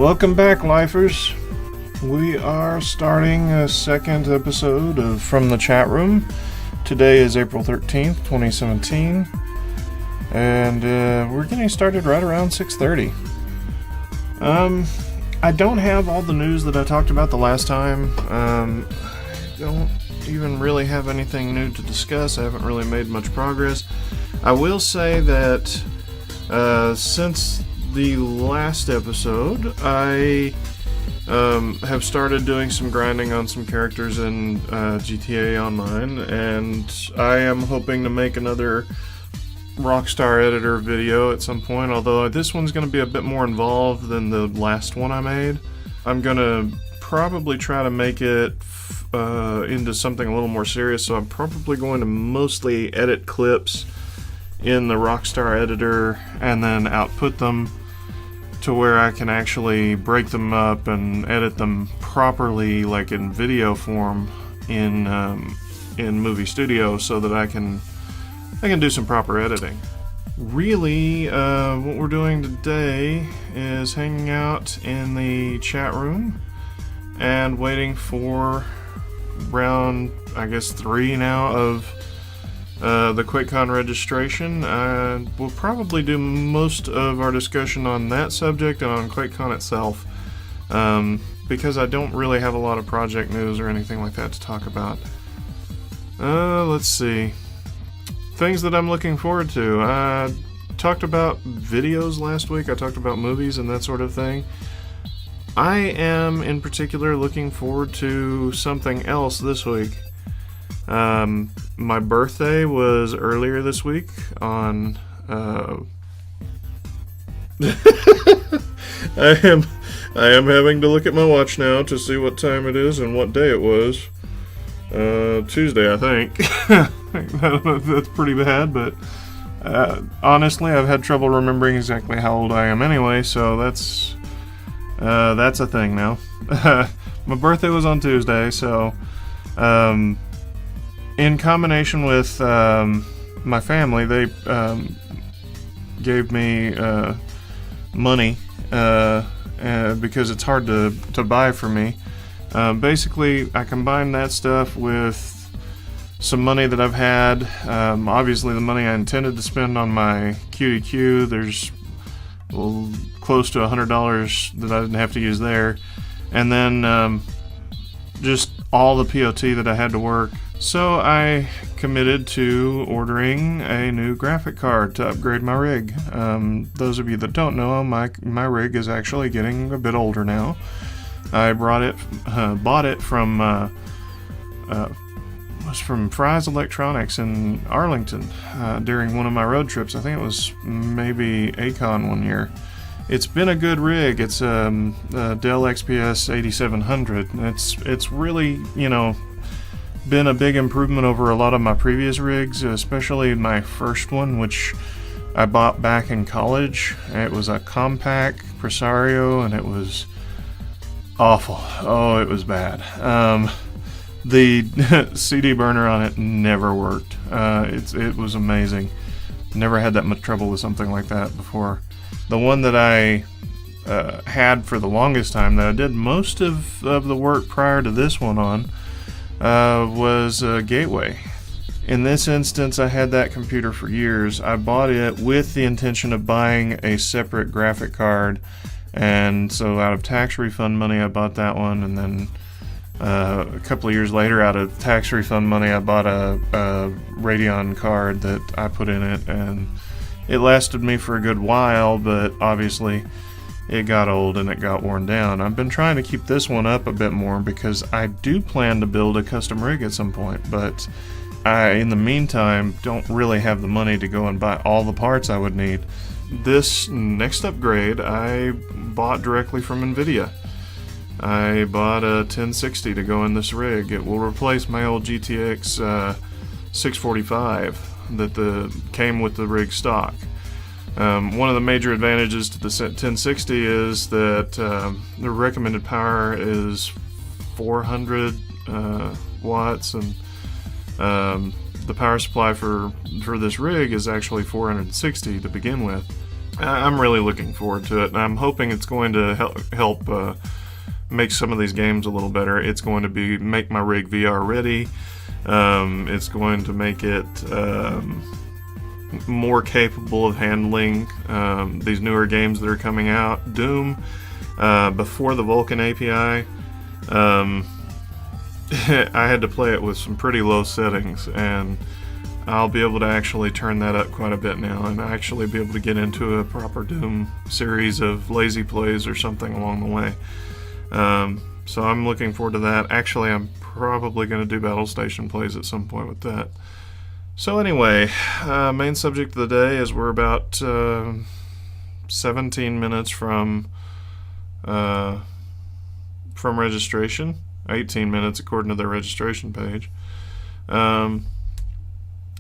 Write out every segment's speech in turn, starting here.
Welcome back, lifers. We are starting a second episode of From the Chatroom. Today is April 13th, 2017, and we're getting started right around 6:30. I don't have all the news that I talked about the last time. I don't even really have anything new to discuss. I haven't really made much progress. I will say that since the last episode, I have started doing some grinding on some characters in GTA Online, and I am hoping to make another Rockstar Editor video at some point, although this one's going to be a bit more involved than the last one I made. I'm going to probably try to make it into something a little more serious, so I'm probably going to mostly edit clips in the Rockstar Editor and then output them to where I can actually break them up and edit them properly, like in video form in Movie Studio, so that I can do some proper editing. Really, what we're doing today is hanging out in the chat room and waiting for round, I guess, 3 now of the QuakeCon registration. We'll probably do most of our discussion on that subject and on QuakeCon itself, because I don't really have a lot of project news or anything like that to talk about. Let's see. Things that I'm looking forward to. I talked about videos last week. I talked about movies and that sort of thing. I am, in particular, looking forward to something else this week. My birthday was earlier this week on, I am having to look at my watch now to see what time it is and what day it was. Tuesday, I think. That's pretty bad, but honestly, I've had trouble remembering exactly how old I am anyway, so that's a thing now. My birthday was on Tuesday, so in combination with my family, they gave me money because it's hard to buy for me. Basically, I combined that stuff with some money that I've had. Obviously, the money I intended to spend on my QDQ, there's close to $100 that I didn't have to use there. And then just all the POT that I had to work. So I committed to ordering a new graphic card to upgrade my rig. Those of you that don't know, my rig is actually getting a bit older now. I bought it from Fry's Electronics in Arlington during one of my road trips. I think it was maybe Acon one year. It's been a good rig. It's a Dell XPS 8700. It's really, been a big improvement over a lot of my previous rigs, especially my first one, which I bought back in college. It was a compact Presario, and it was awful. Oh, it was bad. The CD burner on it never worked. It was amazing. Never had that much trouble with something like that before. The one that I had for the longest time, that I did most of the work prior to this one on, was Gateway. In this instance, I had that computer for years. I bought it with the intention of buying a separate graphic card, and so out of tax refund money I bought that one, and then a couple of years later, out of tax refund money, I bought a Radeon card that I put in it, and it lasted me for a good while, but obviously it got old and it got worn down. I've been trying to keep this one up a bit more because I do plan to build a custom rig at some point, but I, in the meantime, don't really have the money to go and buy all the parts I would need. This next upgrade I bought directly from NVIDIA. I bought a 1060 to go in this rig. It will replace my old GTX 645 that came with the rig stock. One of the major advantages to the 1060 is that the recommended power is 400 watts, and the power supply for this rig is actually 460 to begin with. I'm really looking forward to it, and I'm hoping it's going to help make some of these games a little better. It's going to make my rig VR ready. It's going to make it more capable of handling these newer games that are coming out. Doom, before the Vulkan API, I had to play it with some pretty low settings, and I'll be able to actually turn that up quite a bit now and actually be able to get into a proper Doom series of lazy plays or something along the way. So I'm looking forward to that. Actually, I'm probably going to do battle station plays at some point with that. So anyway, main subject of the day is we're about 17 minutes from registration. 18 minutes according to their registration page.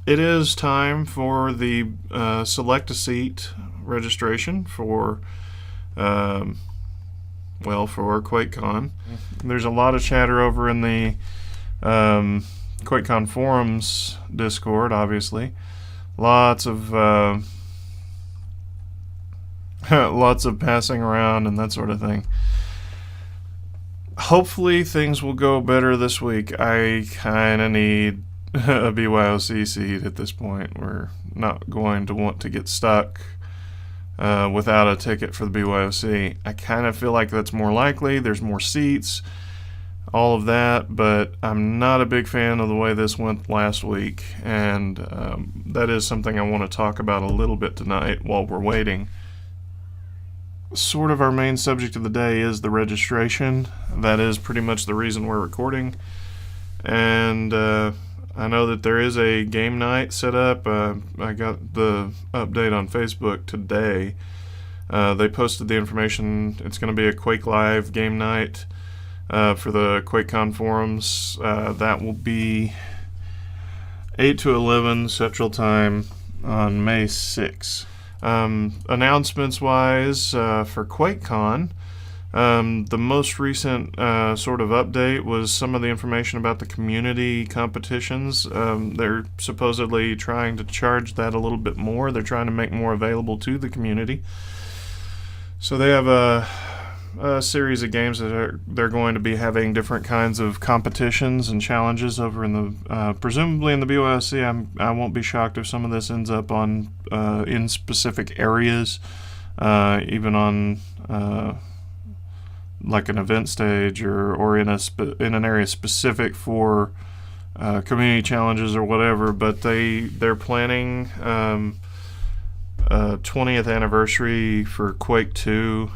It is time for the select a seat registration for QuakeCon. There's a lot of chatter over in the QuakeCon forums Discord, obviously. Lots of passing around and that sort of thing. Hopefully things will go better this week. I kind of need a BYOC seat at this point. We're not going to want to get stuck without a ticket for the BYOC. I kind of feel like that's more likely. There's more seats, all of that, but I'm not a big fan of the way this went last week, and that is something I want to talk about a little bit tonight while we're waiting. Sort of our main subject of the day is the registration. That is pretty much the reason we're recording, and I know that there is a game night set up. I got the update on Facebook today. They posted the information. It's going to be a Quake Live game night for the QuakeCon forums. That will be 8 to 11 Central Time on May 6th. Announcements-wise, for QuakeCon, the most recent sort of update was some of the information about the community competitions. They're supposedly trying to charge that a little bit more. They're trying to make more available to the community. So they have a series of games that they're going to be having different kinds of competitions and challenges over in the presumably in the BYOC. I won't be shocked if some of this ends up on in specific areas, even on like an event stage or in an area specific for community challenges or whatever. But they're planning 20th anniversary for Quake 2.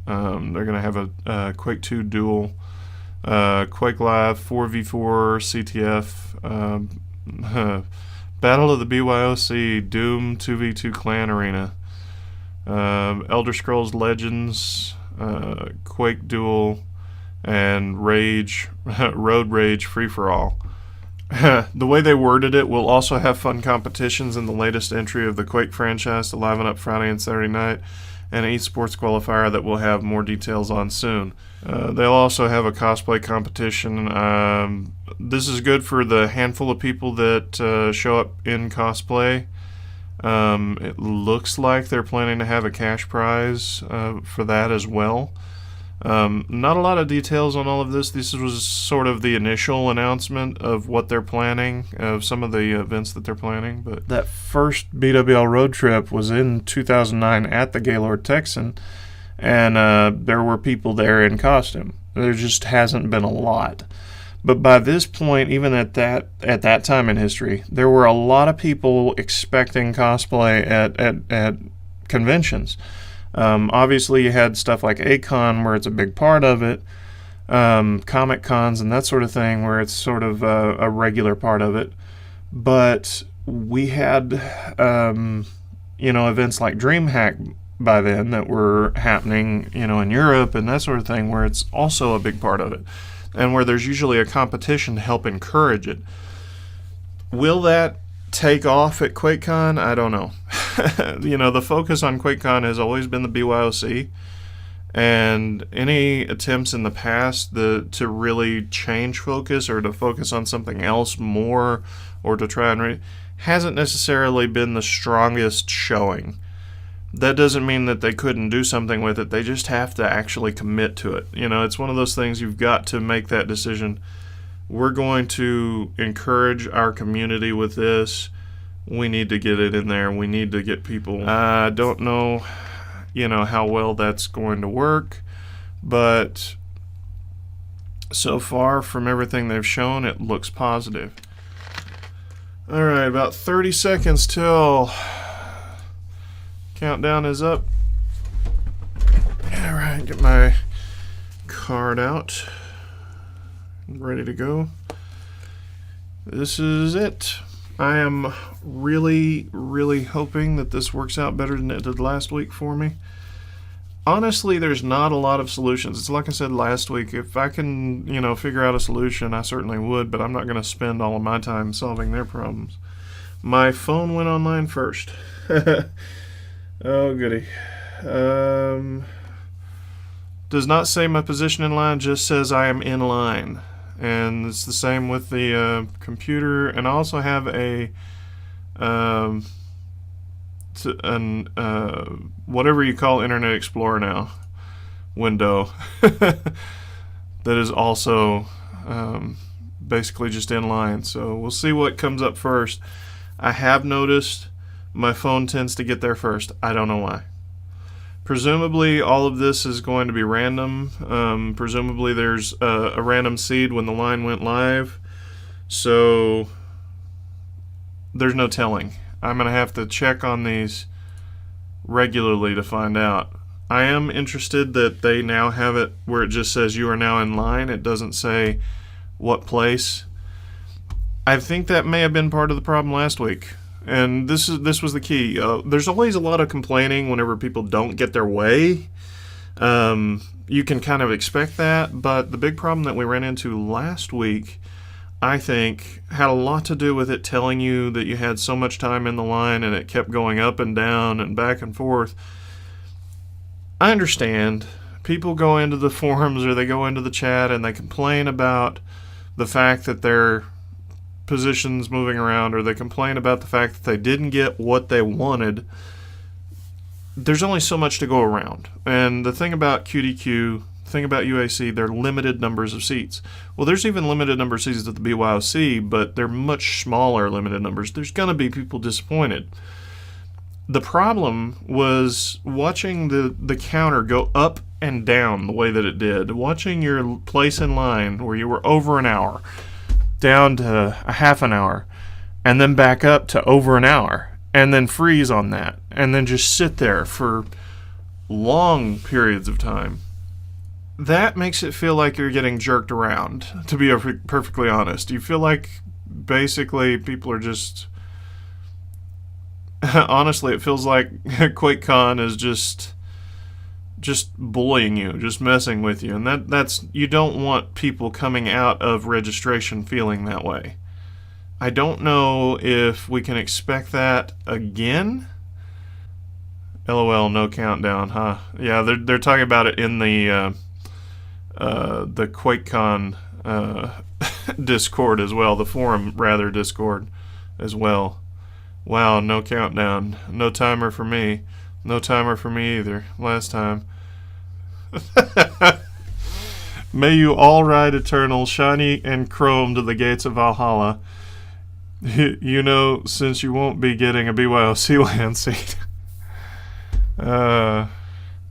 They're going to have a Quake 2 duel, Quake Live 4v4 CTF, Battle of the BYOC, Doom 2v2 Clan Arena, Elder Scrolls Legends, Quake Duel, and Road Rage Free-for-All. The way they worded it, we'll also have fun competitions in the latest entry of the Quake franchise to liven up Friday and Saturday night, and an esports qualifier that we'll have more details on soon. They'll also have a cosplay competition. This is good for the handful of people that show up in cosplay. It looks like they're planning to have a cash prize for that as well. Not a lot of details on all of this. This was sort of the initial announcement of what they're planning, of some of the events that they're planning. But that first BWL road trip was in 2009 at the Gaylord Texan, and there were people there in costume. There just hasn't been a lot. But by this point, even at that time in history, there were a lot of people expecting cosplay at conventions. Obviously, you had stuff like A-Con, where it's a big part of it, Comic Cons and that sort of thing, where it's sort of a regular part of it. But we had, events like DreamHack by then that were happening, in Europe and that sort of thing, where it's also a big part of it, and where there's usually a competition to help encourage it. Will that take off at QuakeCon? I don't know. The focus on QuakeCon has always been the BYOC, and any attempts in the past to really change focus or to focus on something else more or to try and hasn't necessarily been the strongest showing. that doesn't mean that they couldn't do something with it. They just have to actually commit to it. You know, it's one of those things you've got to make that decision. We're going to encourage our community with this. We need to get it in there. We need to get people. I don't know, you know, how well that's going to work, but so far from everything they've shown, it looks positive. All right, about 30 seconds till countdown is up. All right, get my card out. Ready to go. This is it. I am really, really hoping that this works out better than it did last week for me. Honestly, there's not a lot of solutions. It's like I said last week, if I can, you know, figure out a solution, I certainly would, but I'm not going to spend all of my time solving their problems. My phone went online first. Oh, goody. Does not say my position in line, just says I am in line. And it's the same with the computer. And I also have a whatever you call Internet Explorer now window that is also basically just in line. So we'll see what comes up first. I have noticed my phone tends to get there first. I don't know why. Presumably all of this is going to be random. Presumably there's a random seed when the line went live. So there's no telling. I'm going to have to check on these regularly to find out. I am interested that they now have it where it just says you are now in line. It doesn't say what place. I think that may have been part of the problem last week. And this was the key. There's always a lot of complaining whenever people don't get their way. You can kind of expect that, but the big problem that we ran into last week, I think, had a lot to do with it telling you that you had so much time in the line and it kept going up and down and back and forth. I understand. People go into the forums or they go into the chat and they complain about the fact that their positions moving around, or they complain about the fact that they didn't get what they wanted. There's only so much to go around. And the thing about QDQ, the thing about UAC, they're limited numbers of seats. Well, there's even limited number of seats at the BYOC, but they're much smaller limited numbers. There's going to be people disappointed. The problem was watching the counter go up and down the way that it did. Watching your place in line where you were over an hour, down to a half an hour, and then back up to over an hour, and then freeze on that, and then just sit there for long periods of time. That makes it feel like you're getting jerked around, to be perfectly honest. You feel like basically people are just... Honestly, it feels like QuakeCon is just bullying you, just messing with you, and that's you don't want people coming out of registration feeling that way. I don't know if we can expect that again. LOL, no countdown, huh? Yeah, they're talking about it in the QuakeCon Discord as well, the forum rather Discord as well. Wow, no countdown, no timer for me. No timer for me either, last time. May you all ride eternal, shiny and chrome to the gates of Valhalla. You know, since you won't be getting a BYOC land seat.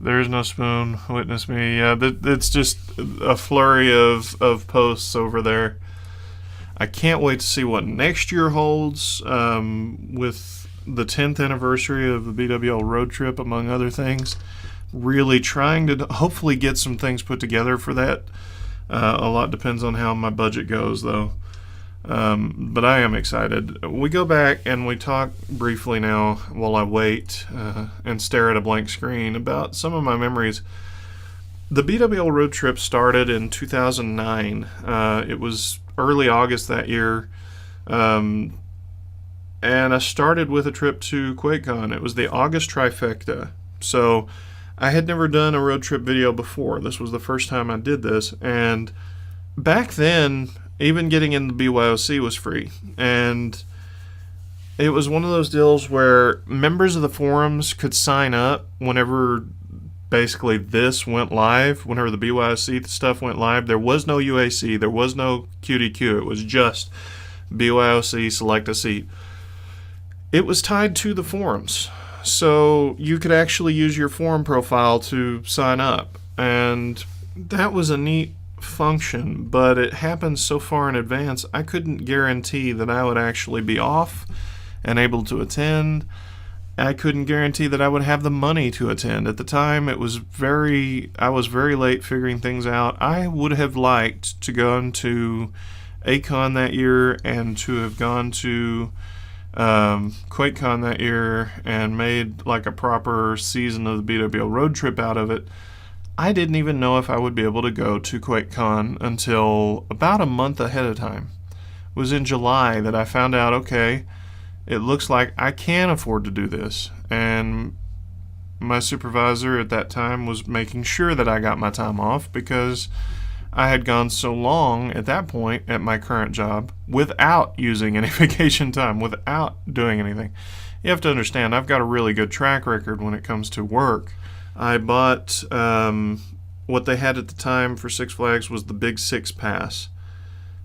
There's no spoon, witness me. Yeah, it's just a flurry of posts over there. I can't wait to see what next year holds with the 10th anniversary of the BWL road trip, among other things. Really trying to hopefully get some things put together for that. A lot depends on how my budget goes, though. But I am excited. We go back and we talk briefly now while I wait and stare at a blank screen about some of my memories. The BWL road trip started in 2009. It was early August that year. And I started with a trip to QuakeCon. It was the August trifecta. So I had never done a road trip video before. This was the first time I did this. And back then, even getting in the BYOC was free. And it was one of those deals where members of the forums could sign up whenever basically this went live, whenever the BYOC stuff went live. There was no UAC, there was no QDQ, it was just BYOC, select a seat. It was tied to the forums, so you could actually use your forum profile to sign up, and that was a neat function, but it happened so far in advance I couldn't guarantee that I would actually be off and able to attend. I couldn't guarantee that I would have the money to attend. At the time, I was very late figuring things out. I would have liked to go into ACON that year and to have gone to QuakeCon that year and made like a proper season of the BWO road trip out of it. I didn't even know if I would be able to go to QuakeCon until about a month ahead of time. It was in July that I found out, okay, it looks like I can afford to do this. And my supervisor at that time was making sure that I got my time off because I had gone so long at that point at my current job without using any vacation time, without doing anything. You have to understand, I've got a really good track record when it comes to work. I bought what they had at the time for Six Flags was the Big Six Pass.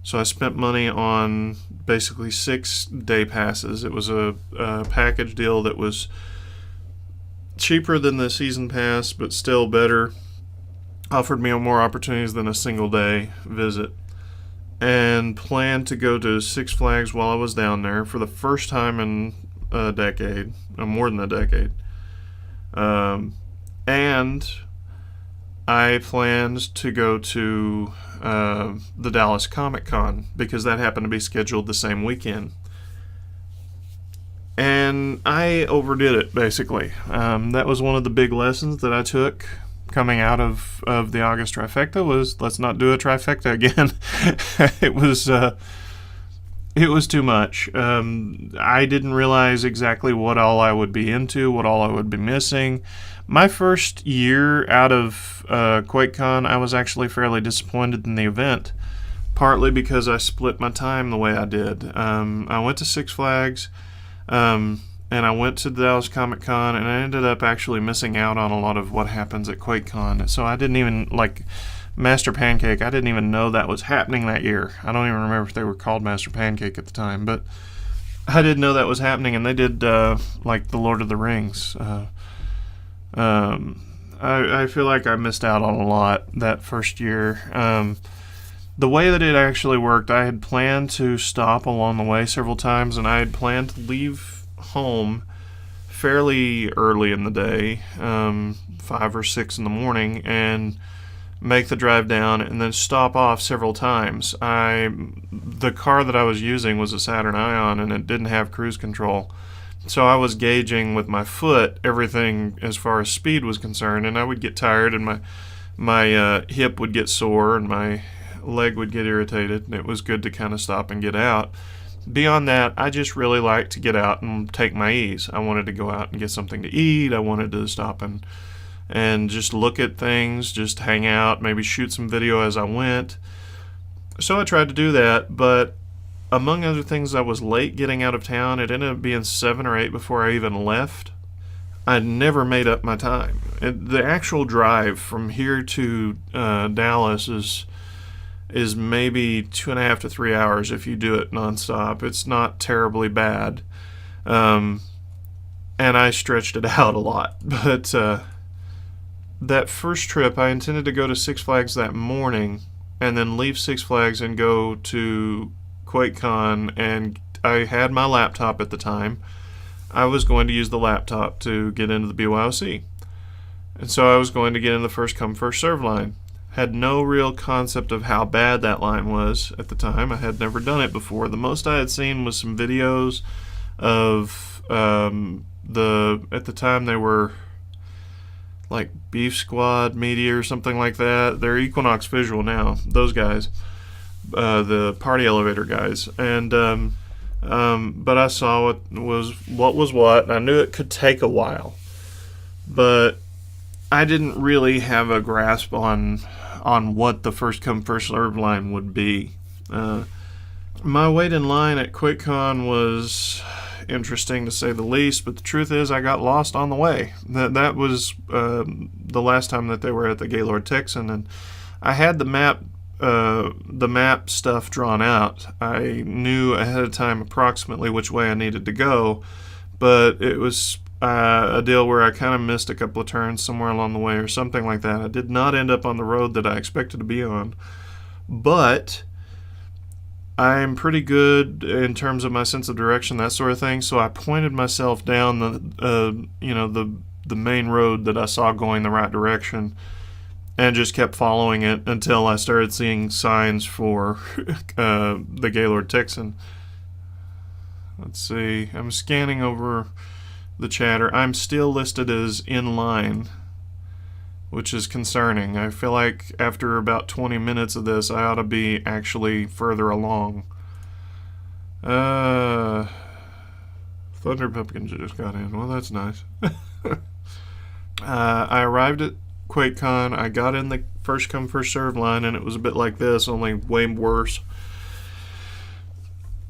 So I spent money on basically 6 day passes. It was a package deal that was cheaper than the season pass, but still better. Offered me more opportunities than a single day visit. And planned to go to Six Flags while I was down there for the first time in a decade, more than a decade. And I planned to go to the Dallas Comic Con because that happened to be scheduled the same weekend. And I overdid it, basically. That was one of the big lessons that I took coming out of the August trifecta was let's not do a trifecta again. It was too much. I didn't realize exactly what all I would be into, what all I would be missing. My first year out of QuakeCon, I was actually fairly disappointed in the event, partly because I split my time the way I did. I went to Six Flags, and I went to the Dallas Comic Con, and I ended up actually missing out on a lot of what happens at QuakeCon. So I didn't even, like, Master Pancake, I didn't even know that was happening that year. I don't even remember if they were called Master Pancake at the time, but I didn't know that was happening, and they did, like, The Lord of the Rings. I feel like I missed out on a lot that first year. The way that it actually worked, I had planned to stop along the way several times, and I had planned to leave home fairly early in the day, 5 or 6 in the morning, and make the drive down and then stop off several times. The car that I was using was a Saturn Ion, and it didn't have cruise control. So I was gauging with my foot everything as far as speed was concerned, and I would get tired, and my hip would get sore, and my leg would get irritated, and it was good to kind of stop and get out. Beyond that, I just really liked to get out and take my ease. I wanted to go out and get something to eat. I wanted to stop and just look at things, just hang out, maybe shoot some video as I went. So I tried to do that, but among other things, I was late getting out of town. It ended up being 7 or 8 before I even left. I never made up my time. The actual drive from here to Dallas is maybe 2.5 to 3 hours if you do it nonstop. It's not terribly bad. And I stretched it out a lot. But that first trip, I intended to go to Six Flags that morning and then leave Six Flags and go to QuakeCon, and I had my laptop at the time. I was going to use the laptop to get into the BYOC. And so I was going to get in the first come, first serve line. Had no real concept of how bad that line was at the time. I had never done it before. The most I had seen was some videos of at the time they were like Beef Squad Media or something like that. They're Equinox Visual now, those guys. The party elevator guys, and but I saw what was what, and I knew it could take a while, but I didn't really have a grasp on what the first come first serve line would be. My wait in line at QuakeCon interesting to say the least, but the truth is I got lost on the way. That was the last time that they were at the Gaylord Texan, and I had the map stuff drawn out. I knew ahead of time approximately which way I needed to go, but it was a deal where I kind of missed a couple of turns somewhere along the way or something like that. I did not end up on the road that I expected to be on, but I'm pretty good in terms of my sense of direction, that sort of thing, so I pointed myself down the main road that I saw going the right direction and just kept following it until I started seeing signs for the Gaylord Texan. Let's see, I'm scanning over the chatter. I'm still listed as in line, which is concerning. I feel like after about 20 minutes of this, I ought to be actually further along. Thunder Pumpkin just got in. Well, that's nice. I arrived at QuakeCon. I got in the first come first serve line, and it was a bit like this, only way worse.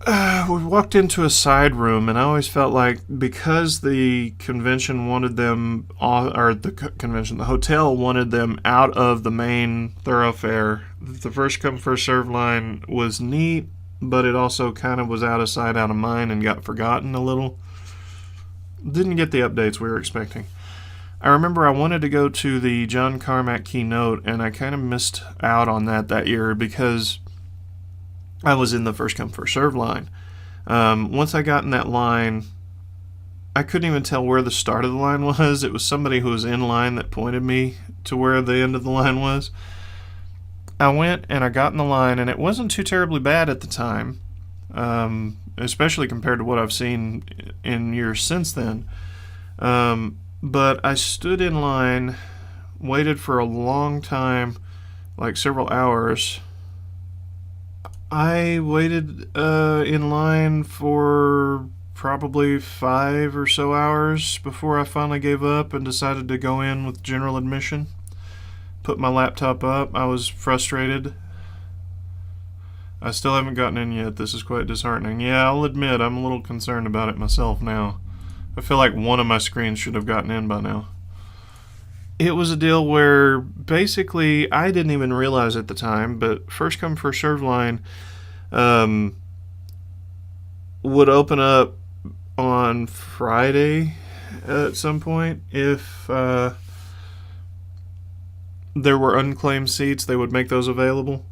We walked into a side room, and I always felt like because the convention wanted them, the hotel wanted them out of the main thoroughfare, the first come first serve line was neat, but it also kind of was out of sight, out of mind, and got forgotten a little. Didn't get the updates we were expecting. I remember I wanted to go to the John Carmack keynote, and I kind of missed out on that year because I was in the first come first serve line. Once I got in that line, I couldn't even tell where the start of the line was. It was somebody who was in line that pointed me to where the end of the line was. I went and I got in the line, and it wasn't too terribly bad at the time, especially compared to what I've seen in years since then. But I stood in line, waited for a long time, like several hours. I waited in line for probably 5 or so hours before I finally gave up and decided to go in with general admission. Put my laptop up. I was frustrated. I still haven't gotten in yet. This is quite disheartening. Yeah, I'll admit I'm a little concerned about it myself now. I feel like one of my screens should have gotten in by now. It was a deal where basically I didn't even realize at the time, but first come first serve line would open up on Friday at some point. If there were unclaimed seats, they would make those available.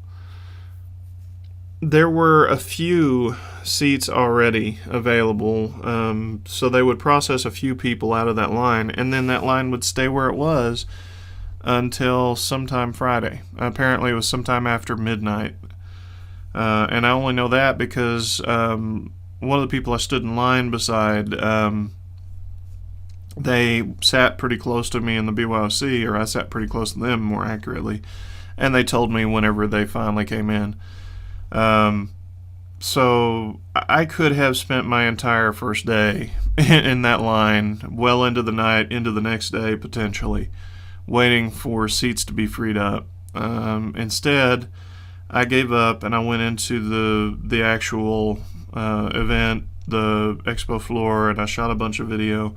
There were a few seats already available, so they would process a few people out of that line, and then that line would stay where it was until sometime Friday. Apparently it was sometime after midnight. And I only know that because one of the people I stood in line beside, they sat pretty close to me in the BYOC, or I sat pretty close to them more accurately, and they told me whenever they finally came in. So I could have spent my entire first day in that line, well into the night, into the next day potentially, waiting for seats to be freed up. Instead, I gave up and I went into the actual event, the expo floor, and I shot a bunch of video.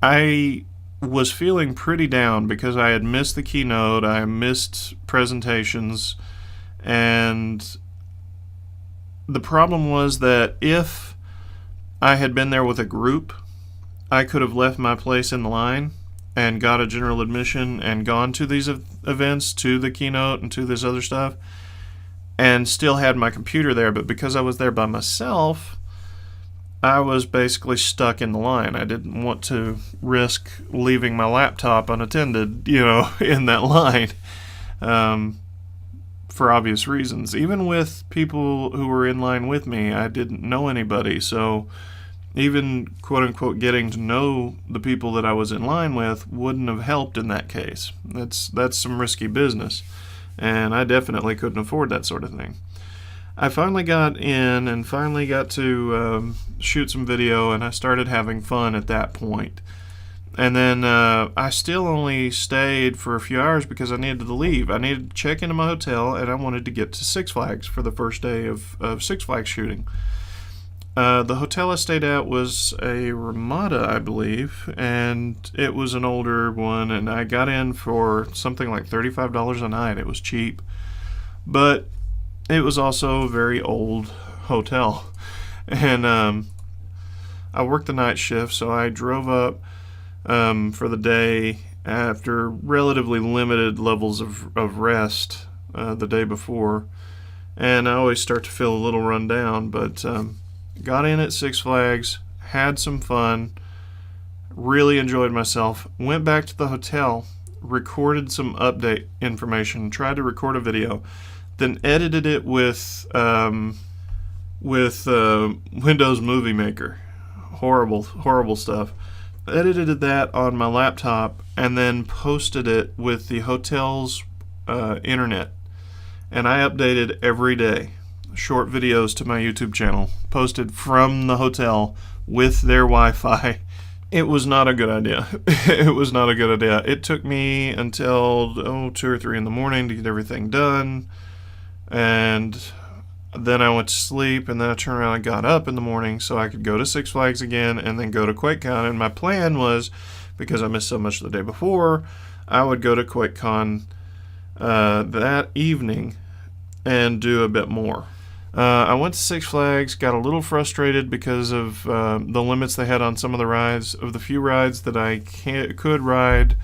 I was feeling pretty down because I had missed the keynote, I missed presentations, and the problem was that if I had been there with a group, I could have left my place in the line and got a general admission and gone to these events, to the keynote and to this other stuff, and still had my computer there. But because I was there by myself, I was basically stuck in the line. I didn't want to risk leaving my laptop unattended, in that line. For obvious reasons. Even with people who were in line with me, I didn't know anybody, so even quote-unquote getting to know the people that I was in line with wouldn't have helped in that case. That's some risky business, and I definitely couldn't afford that sort of thing. I finally got in and finally got to shoot some video, and I started having fun at that point. And then I still only stayed for a few hours because I needed to leave. I needed to check into my hotel, and I wanted to get to Six Flags for the first day of Six Flags shooting. The hotel I stayed at was a Ramada, I believe, and it was an older one, and I got in for something like $35 a night. It was cheap, but it was also a very old hotel. And I worked the night shift, so I drove up for the day after relatively limited levels of rest the day before. And I always start to feel a little run down, but got in at Six Flags, had some fun, really enjoyed myself, went back to the hotel, recorded some update information, tried to record a video, then edited it with Windows Movie Maker. Horrible stuff. Edited that on my laptop and then posted it with the hotel's internet. And I updated every day. Short videos to my YouTube channel, posted from the hotel with their Wi-Fi. It was not a good idea. It was not a good idea. It took me until 2 or 3 in the morning to get everything done. And then I went to sleep, and then I turned around and got up in the morning so I could go to Six Flags again and then go to QuakeCon. And my plan was, because I missed so much the day before, I would go to QuakeCon that evening and do a bit more. I went to Six Flags, got a little frustrated because of the limits they had on some of the rides. Of the few rides that I could ride,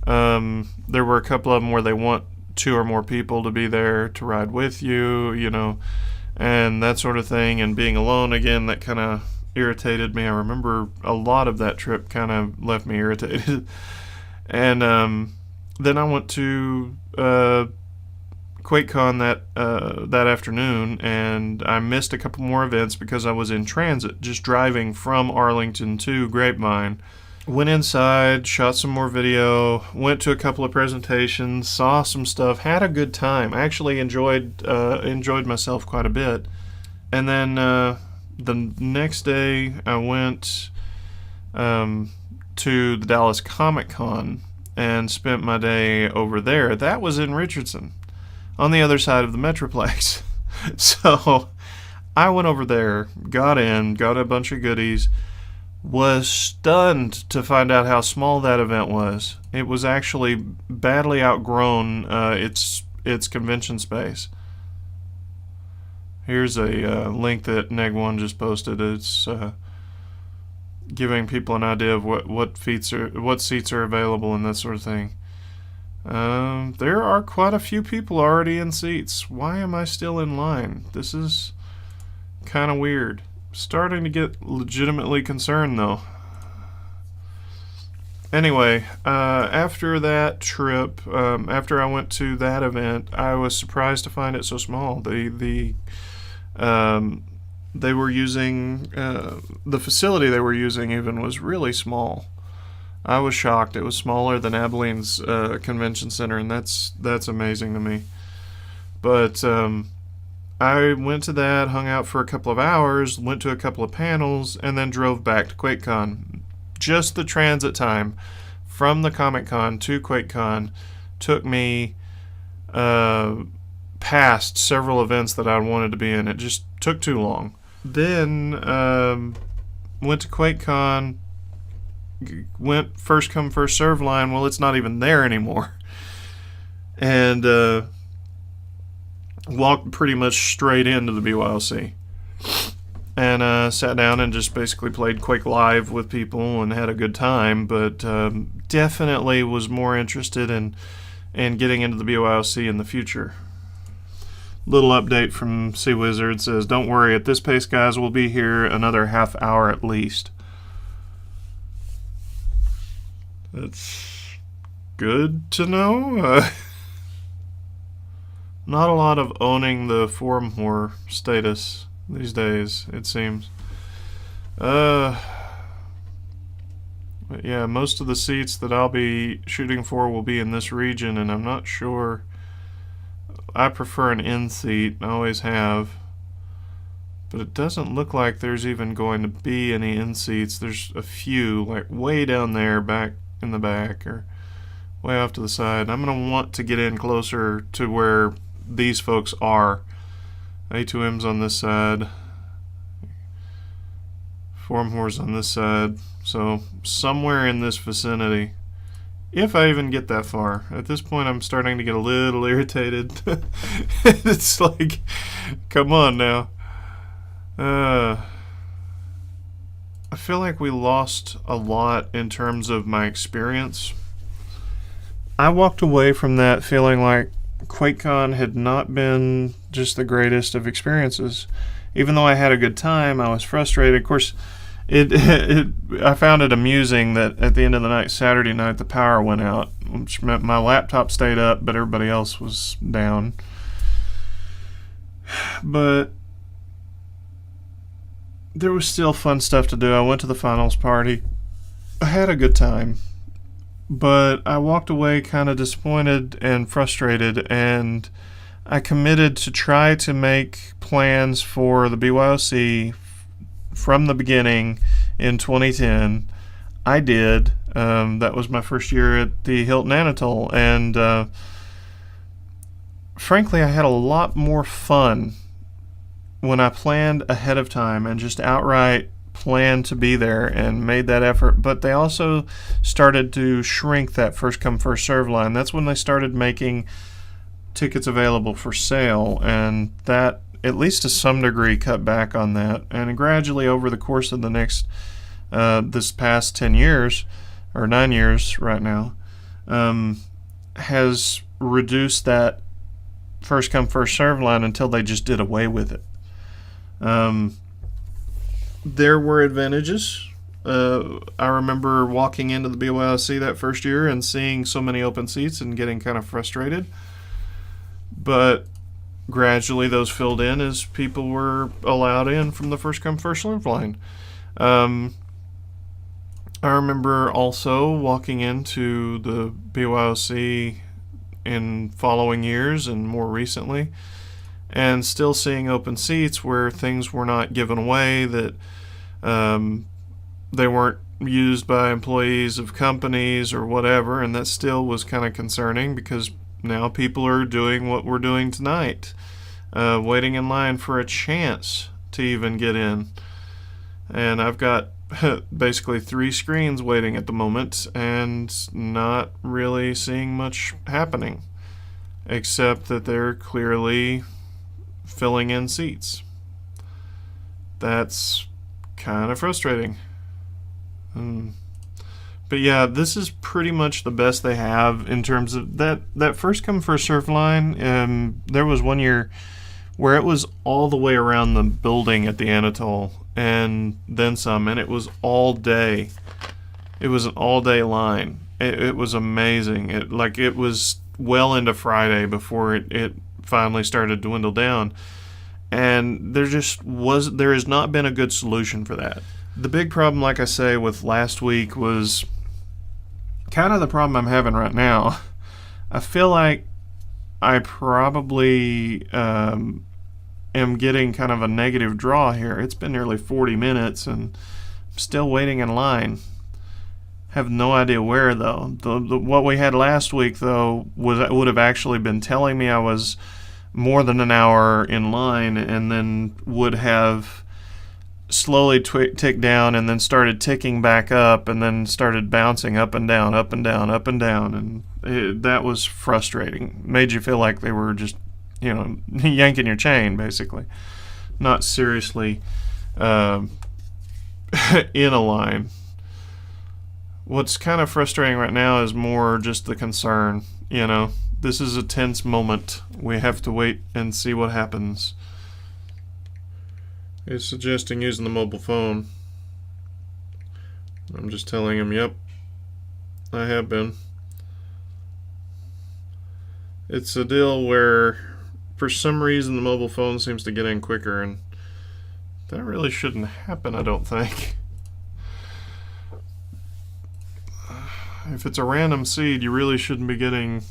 there were a couple of them where they want 2 or more people to be there to ride with you, and that sort of thing. And being alone again, that kind of irritated me. I remember a lot of that trip kind of left me irritated. And then I went to QuakeCon that afternoon, and I missed a couple more events because I was in transit, just driving from Arlington to Grapevine. Went inside, shot some more video, went to a couple of presentations, saw some stuff, had a good time. Actually enjoyed myself quite a bit. And then the next day I went to the Dallas Comic Con and spent my day over there. That was in Richardson, on the other side of the Metroplex. So I went over there, got a bunch of goodies, was stunned to find out how small that event was. It was actually badly outgrown its convention space. Here's a link that Neg1 just posted. It's giving people an idea of what seats are available and that sort of thing. There are quite a few people already in seats. Why am I still in line? This is kind of weird. Starting to get legitimately concerned, though. Anyway, after that trip, after I went to that event, I was surprised to find it so small. They were using the facility they were using even was really small. I was shocked. It was smaller than Abilene's convention center, and that's amazing to me. But I went to that, hung out for a couple of hours, went to a couple of panels, and then drove back to QuakeCon. Just the transit time from the Comic-Con to QuakeCon took me past several events that I wanted to be in. It just took too long. Then went to QuakeCon, went first come first serve line. Well, it's not even there anymore. And walked pretty much straight into the BYOC. And sat down and just basically played Quake Live with people and had a good time, but definitely was more interested in getting into the BYOC in the future. Little update from Sea Wizard says, "Don't worry, at this pace, guys, we'll be here another half hour at least." That's good to know. Not a lot of owning the forum whore status these days, it seems. But yeah, most of the seats that I'll be shooting for will be in this region, and I'm not sure. I prefer an in seat, I always have. But it doesn't look like there's even going to be any in seats. There's a few, like way down there, back in the back, or way off to the side. I'm going to want to get in closer to where these folks are. A2M's on this side. Form hores on this side. So somewhere in this vicinity. If I even get that far. At this point, I'm starting to get a little irritated. It's like, come on now. I feel like we lost a lot in terms of my experience. I walked away from that feeling like QuakeCon had not been just the greatest of experiences. Even though I had a good time, I was frustrated. Of course, I found it amusing that at the end of the night, Saturday night, the power went out, which meant my laptop stayed up, but everybody else was down. But there was still fun stuff to do. I went to the finals party. I had a good time. But I walked away kind of disappointed and frustrated, and I committed to try to make plans for the BYOC from the beginning in 2010. I did. That was my first year at the Hilton Anatole, and frankly, I had a lot more fun when I planned ahead of time and just outright planned to be there and made that effort. But they also started to shrink that first come first serve line. That's when they started making tickets available for sale, and that, at least to some degree, cut back on that. And gradually over the course of the next this past 10 years, or 9 years right now, has reduced that first come first serve line until they just did away with it. There were advantages. I remember walking into the BYOC that first year and seeing so many open seats and getting kind of frustrated. But gradually those filled in as people were allowed in from the first come first serve line. I remember also walking into the BYOC in following years and more recently, and still seeing open seats where things were not given away, that they weren't used by employees of companies or whatever, and that still was kind of concerning, because now people are doing what we're doing tonight, waiting in line for a chance to even get in. And I've got basically 3 screens waiting at the moment and not really seeing much happening, except that they're clearly filling in seats. That's kind of frustrating. But yeah, this is pretty much the best they have in terms of that first come first serve line. There was one year where it was all the way around the building at the Anatole and then some, and it was all day. It was an all-day line. It was amazing. It was well into Friday before it finally started to dwindle down. And there has not been a good solution for that. The big problem, like I say, with last week was kind of the problem I'm having right now. I feel like I probably am getting kind of a negative draw here. It's been nearly 40 minutes and I'm still waiting in line. Have no idea where, though. What we had last week, though, would have actually been telling me I was more than an hour in line, and then would have slowly ticked down and then started ticking back up and then started bouncing up and down, up and down, up and down. And that was frustrating. Made you feel like they were just, yanking your chain, basically. Not seriously in a line. What's kind of frustrating right now is more just the concern, This is a tense moment. We have to wait and see what happens. He's suggesting using the mobile phone. I'm just telling him, yep, I have been. It's a deal where, for some reason, the mobile phone seems to get in quicker, and that really shouldn't happen, I don't think. If it's a random seed, you really shouldn't be getting,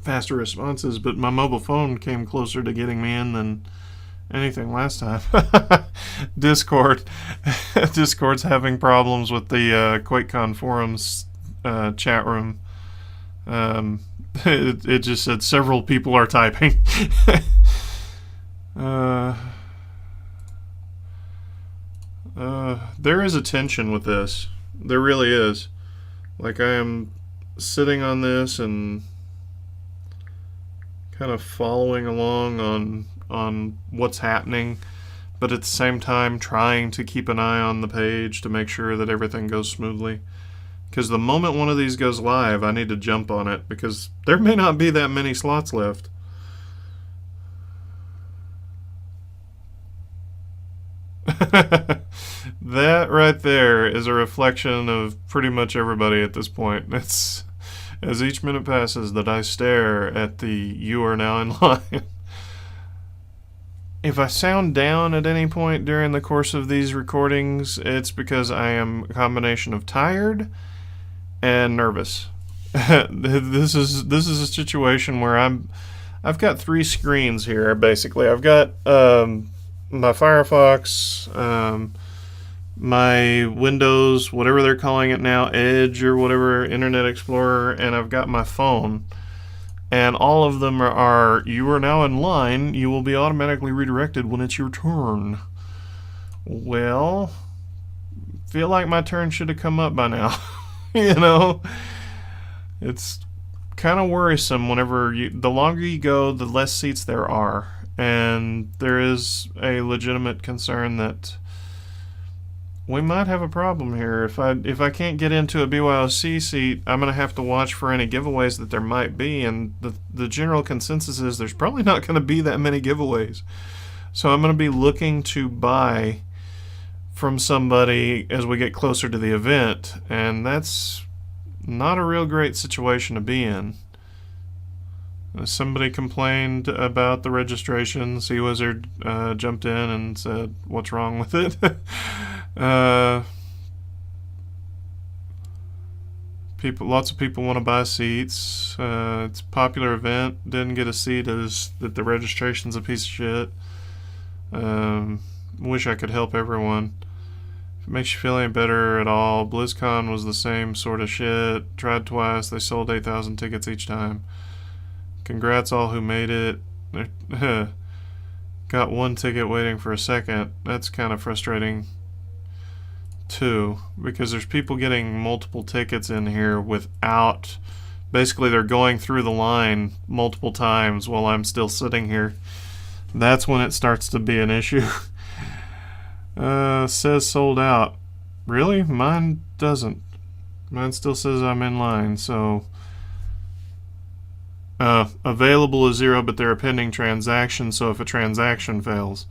faster responses, but my mobile phone came closer to getting me in than anything last time. Discord's having problems with the QuakeCon forums chat room. It just said several people are typing. There is a tension with this. There really is. Like, I am sitting on this and kind of following along on what's happening, but at the same time trying to keep an eye on the page to make sure that everything goes smoothly. Because the moment one of these goes live, I need to jump on it, because there may not be that many slots left. That right there is a reflection of pretty much everybody at this point. It's as each minute passes that I stare at the "you are now in line." If I sound down at any point during the course of these recordings, it's because I am a combination of tired and nervous. This is a situation where I've got 3 screens here basically. I've got my Firefox, my Windows, whatever they're calling it now, Edge or whatever, Internet Explorer, and I've got my phone. And all of them are "you are now in line, you will be automatically redirected when it's your turn." Well, feel like my turn should have come up by now. You know? It's kind of worrisome whenever the longer you go, the less seats there are. And there is a legitimate concern that we might have a problem here. If I can't get into a BYOC seat, I'm going to have to watch for any giveaways that there might be, and the general consensus is there's probably not going to be that many giveaways. So I'm going to be looking to buy from somebody as we get closer to the event, and that's not a real great situation to be in. Somebody complained about the registration. Sea-Wizard jumped in and said, "What's wrong with it?" Lots of people want to buy seats. It's a popular event. Didn't get a seat as that the registration's a piece of shit. Wish I could help everyone. If it makes you feel any better at all, BlizzCon was the same sort of shit. Tried twice. They sold 8,000 tickets each time. Congrats all who made it. Got 1 ticket waiting for a second. That's kind of frustrating too, because there's people getting multiple tickets in here without, basically they're going through the line multiple times while I'm still sitting here. That's when it starts to be an issue. Says sold out. Really? Mine doesn't. Mine still says I'm in line, so available is 0, but they're a pending transaction, so if a transaction fails.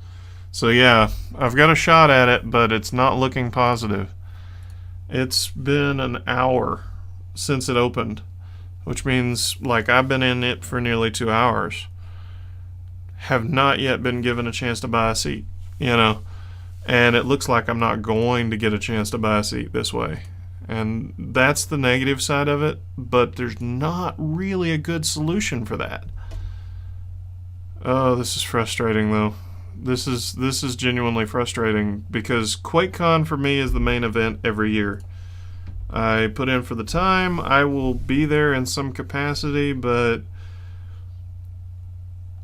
So yeah, I've got a shot at it, but it's not looking positive. It's been an hour since it opened, which means, like, I've been in it for nearly 2 hours. Have not yet been given a chance to buy a seat, you know, and it looks like I'm not going to get a chance to buy a seat this way. And that's the negative side of it, but there's not really a good solution for that. Oh, this is frustrating though. This is genuinely frustrating, because QuakeCon for me is the main event every year. I put in for the time. I will be there in some capacity, but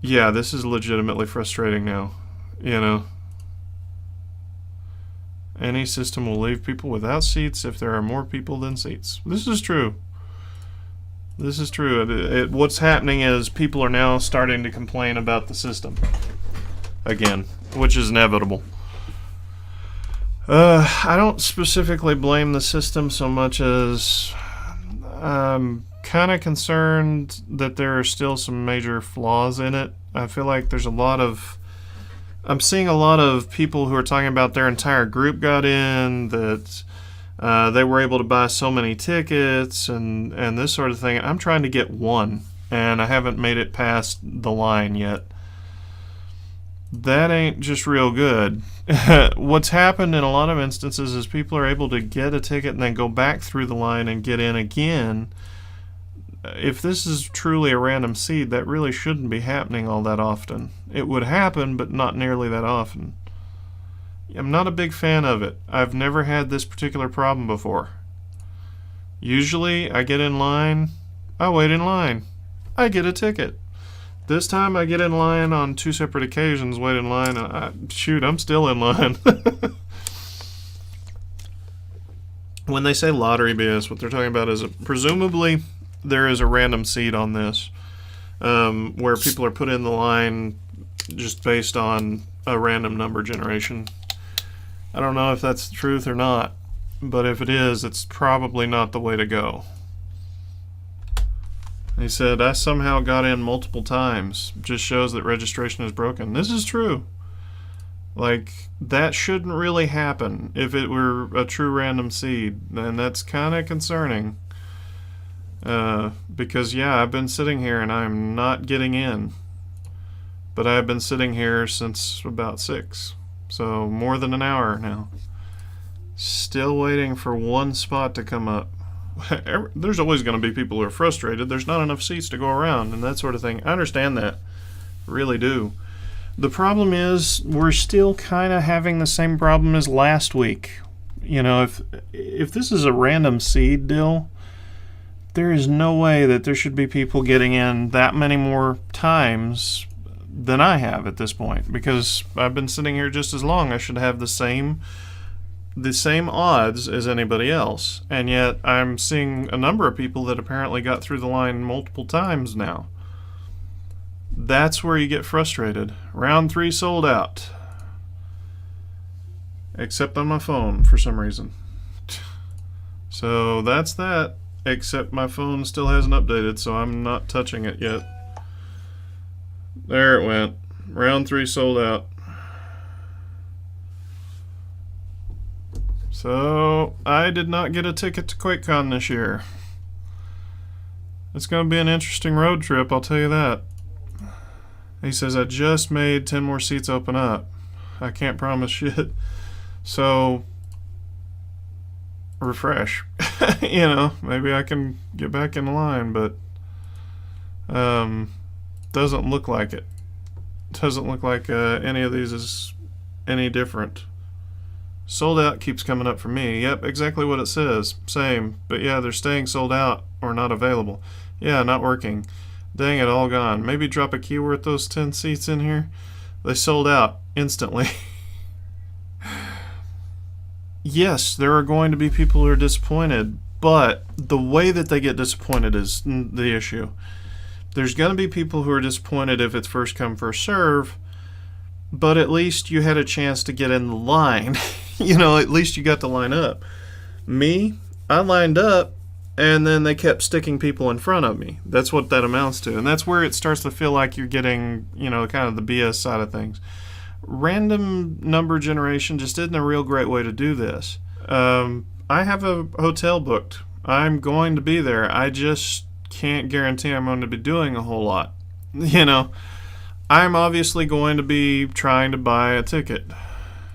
yeah, this is legitimately frustrating now, you know. Any system will leave people without seats if there are more people than seats. This is true. This is true. What's happening is people are now starting to complain about the system again, which is inevitable. I don't specifically blame the system so much as I'm kind of concerned that there are still some major flaws in it. I feel like there's I'm seeing a lot of people who are talking about their entire group got in, that they were able to buy so many tickets and this sort of thing. I'm trying to get 1, and I haven't made it past the line yet. That ain't just real good. What's happened in a lot of instances is people are able to get a ticket and then go back through the line and get in again. If this is truly a random seed, that really shouldn't be happening all that often. It would happen, but not nearly that often. I'm not a big fan of it. I've never had this particular problem before. Usually, I get in line, I wait in line, I get a ticket. This time I get in line on 2 separate occasions, wait in line, and shoot, I'm still in line. when they say lottery BS, what they're talking about is presumably there is a random seed on this, where people are put in the line just based on a random number generation. I don't know if that's the truth or not, but if it is, it's probably not the way to go. He said, I somehow got in multiple times. Just shows that registration is broken. This is true. Like, that shouldn't really happen if it were a true random seed. And that's kind of concerning. Because, yeah, I've been sitting here and I'm not getting in. But I've been sitting here since about 6. So, more than an hour now. Still waiting for one spot to come up. There's always going to be people who are frustrated. There's not enough seats to go around and that sort of thing. I understand that. Really do. The problem is we're still kind of having the same problem as last week. You know, if this is a random seed deal, there is no way that there should be people getting in that many more times than I have at this point, because I've been sitting here just as long. I should have the same odds as anybody else, and yet I'm seeing a number of people that apparently got through the line multiple times now. That's where you get frustrated. Round 3 sold out. Except on my phone for some reason. So that's that. Except my phone still hasn't updated, so I'm not touching it yet. There it went. Round 3 sold out. So, I did not get a ticket to QuakeCon this year. It's going to be an interesting road trip, I'll tell you that. He says, I just made 10 more seats open up. I can't promise shit. So, refresh. You know, maybe I can get back in line, but doesn't look like it. Doesn't look like any of these is any different. Sold out keeps coming up for me. Yep, exactly what it says. Same. But yeah, they're staying sold out or not available. Yeah, not working. Dang it, all gone. Maybe drop a keyword with those 10 seats in here. They sold out instantly. Yes, there are going to be people who are disappointed, but the way that they get disappointed is the issue. There's going to be people who are disappointed if it's first come, first serve, but at least you had a chance to get in the line. You know, at least you got to line up. Me, I lined up, and then they kept sticking people in front of me. That's what that amounts to. And that's where it starts to feel like you're getting, you know, kind of the BS side of things. Random number generation just isn't a real great way to do this. I have a hotel booked. I'm going to be there. I just can't guarantee I'm going to be doing a whole lot. You know, I'm obviously going to be trying to buy a ticket.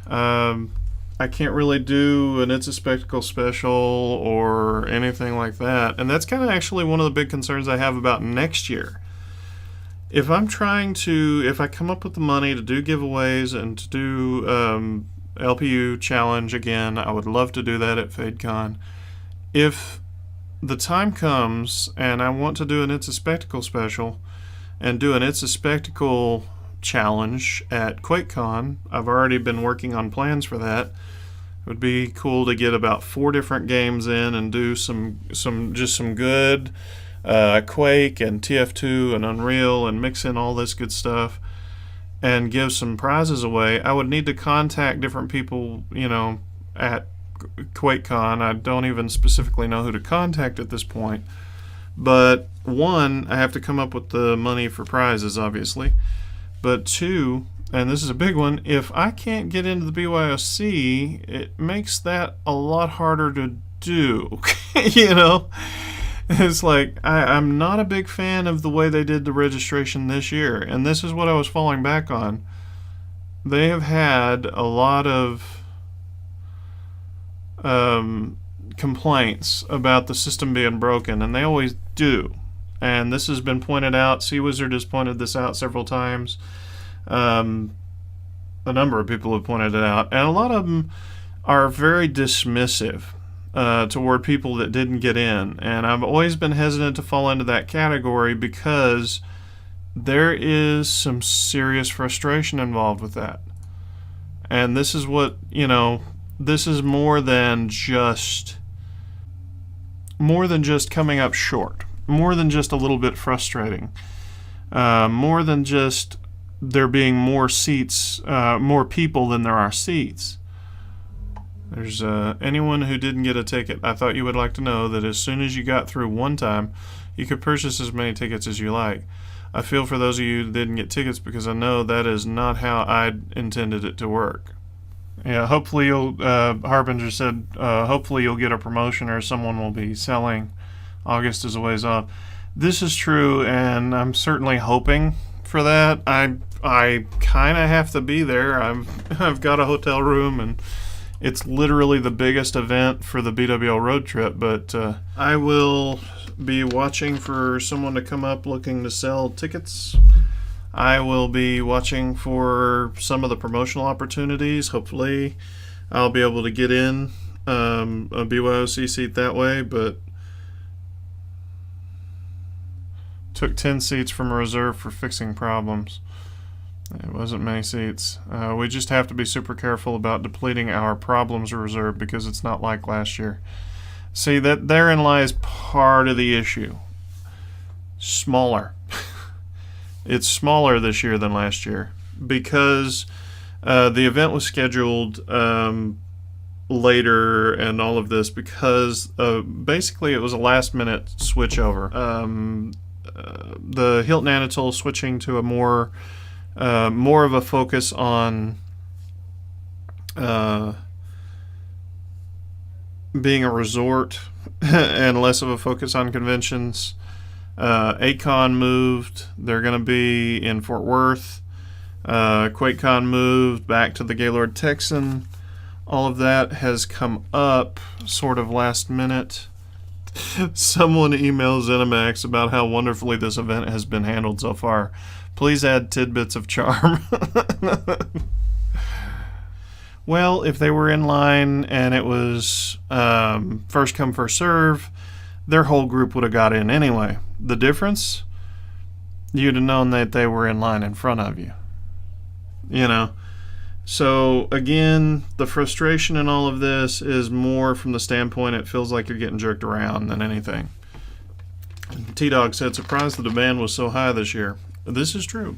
I can't really do an It's a Spectacle special or anything like that. And that's kind of actually one of the big concerns I have about next year. If I come up with the money to do giveaways and to do LPU challenge again, I would love to do that at FadeCon. If the time comes and I want to do an It's a Spectacle special and do an It's a Spectacle challenge at QuakeCon, I've already been working on plans for that. It would be cool to get about 4 different games in and do some good Quake and TF2 and Unreal and mix in all this good stuff and give some prizes away. I would need to contact different people, you know, at QuakeCon. I don't even specifically know who to contact at this point. But 1, I have to come up with the money for prizes, obviously. But 2, and this is a big one, if I can't get into the BYOC, it makes that a lot harder to do. You know? It's like, I'm not a big fan of the way they did the registration this year, and this is what I was falling back on. They have had a lot of complaints about the system being broken, and they always do. And this has been pointed out. CWizard has pointed this out several times. A number of people have pointed it out, and a lot of them are very dismissive toward people that didn't get in. And I've always been hesitant to fall into that category because there is some serious frustration involved with that. And this is what, you know, this is more than just more than just coming up short, more than just a little bit frustrating, more than just there being more seats, more people than there are seats. There's anyone who didn't get a ticket, I thought you would like to know that as soon as you got through one time, you could purchase as many tickets as you like. I feel for those of you who didn't get tickets because I know that is not how I intended it to work. Yeah, hopefully you'll, Harbinger said, hopefully you'll get a promotion or someone will be selling. August is a ways off. This is true, and I'm certainly hoping for that. I kind of have to be there. I've got a hotel room, and it's literally the biggest event for the BWL road trip, but I will be watching for someone to come up looking to sell tickets. I will be watching for some of the promotional opportunities. Hopefully I'll be able to get in a BYOC seat that way, but took 10 seats from a reserve for fixing problems. It wasn't many seats. We just have to be super careful about depleting our problems reserve because it's not like last year. See, that therein lies part of the issue. Smaller. It's smaller this year than last year because the event was scheduled later and all of this because basically it was a last minute switchover. The Hilton Anatole switching to a more of a focus on being a resort and less of a focus on conventions. QuakeCon moved. They're going to be in Fort Worth. QuakeCon moved back to the Gaylord Texan. All of that has come up sort of last minute. Someone emails ZeniMax about how wonderfully this event has been handled so far. Please add tidbits of charm. Well, if they were in line and it was first come, first serve, their whole group would have got in anyway. The difference? You'd have known that they were in line in front of you. You know? So, again, the frustration in all of this is more from the standpoint it feels like you're getting jerked around than anything. T-Dog said, surprised the demand was so high this year. This is true.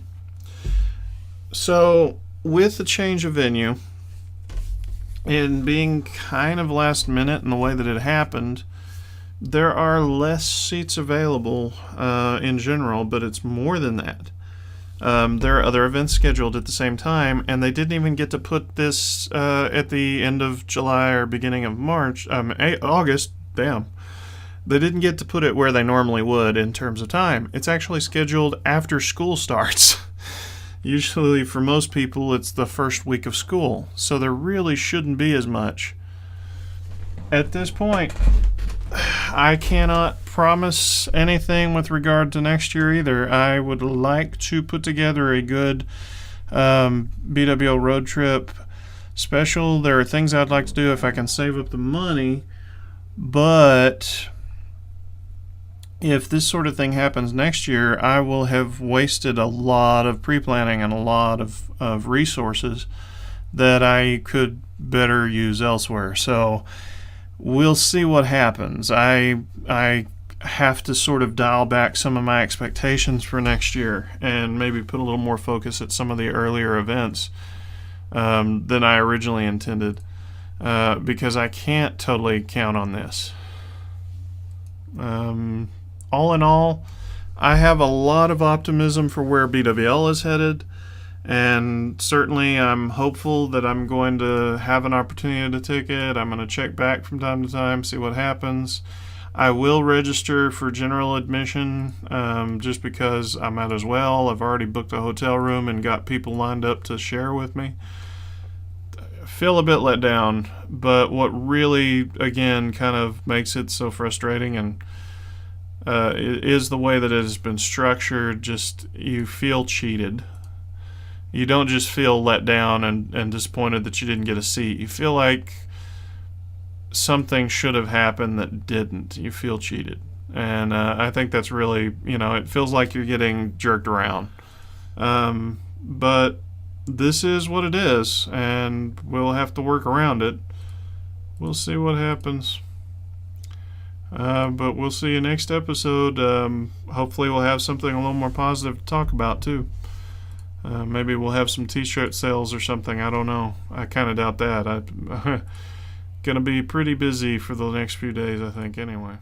So, with the change of venue, and being kind of last minute in the way that it happened, there are less seats available in general, but it's more than that. There are other events scheduled at the same time, and they didn't even get to put this at the end of July or beginning of August. Damn. They didn't get to put it where they normally would in terms of time. It's actually scheduled after school starts. Usually, for most people, it's the first week of school, so there really shouldn't be as much. At this point, I cannot promise anything with regard to next year either. I would like to put together a good BWO road trip special. There are things I'd like to do if I can save up the money, but if this sort of thing happens next year, I will have wasted a lot of pre-planning and a lot of resources that I could better use elsewhere. So we'll see what happens. I have to sort of dial back some of my expectations for next year and maybe put a little more focus at some of the earlier events than I originally intended because I can't totally count on this. All in all, I have a lot of optimism for where BWL is headed, and certainly I'm hopeful that I'm going to have an opportunity to ticket. I'm going to check back from time to time, see what happens. I will register for general admission just because I might as well. I've already booked a hotel room and got people lined up to share with me. I feel a bit let down, but what really, again, kind of makes it so frustrating and is the way that it has been structured. Just, you feel cheated. You don't just feel let down and disappointed that you didn't get a seat. You feel like something should have happened that didn't. You feel cheated. And I think that's really, it feels like you're getting jerked around. But this is what it is, and we'll have to work around it. We'll see what happens. But we'll see you next episode. Hopefully we'll have something a little more positive to talk about too. Maybe we'll have some t-shirt sales or something. I don't know. I kind of doubt that. I'm going to be pretty busy for the next few days, I think, anyway.